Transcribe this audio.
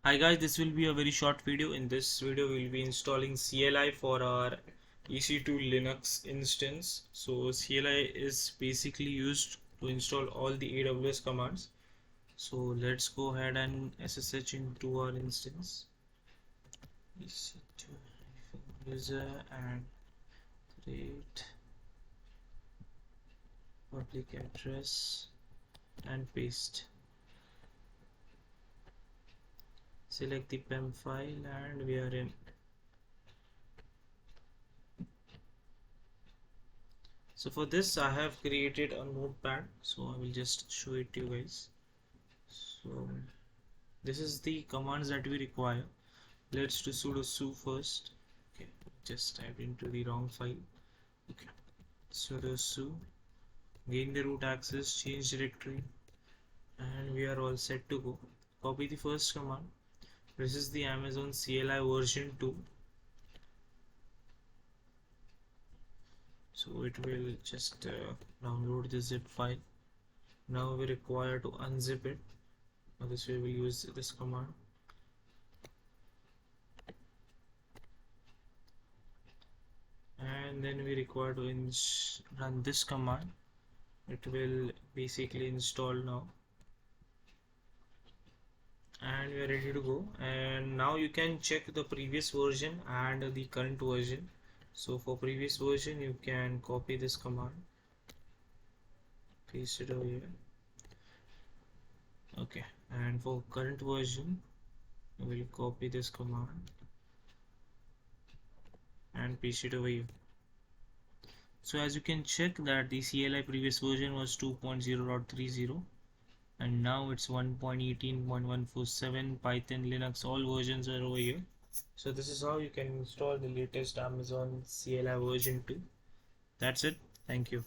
Hi guys, this will be a very short video. In this video we will be installing CLI for our EC2 Linux instance. So CLI is basically used to install all the AWS commands. So let's go ahead and SSH into our instance. EC2 user and create public address and paste. Select the PEM file and we are in. So for this I have created a notepad, so I will just show it to you guys. So this is the commands that we require. Let's do sudo su first. Okay, just typed into the wrong file. Okay, sudo su, gain the root access, change directory, and we are all set to go. Copy the first command. This is the Amazon CLI version 2. So it will just download the zip file. Now we require to unzip it. Now this way we use this command. And then we require to run this command. It will basically install now. And we are ready to go. And now you can check the previous version and the current version. So for previous version you can copy this command, paste it over here. Okay, and for current version we will copy this command and paste it over here. So as you can check that the CLI previous version was 2.0.30 and now it's 1.18.147. Python, Linux, all versions are over here. So this is how you can install the latest Amazon CLI version 2. That's it. Thank you.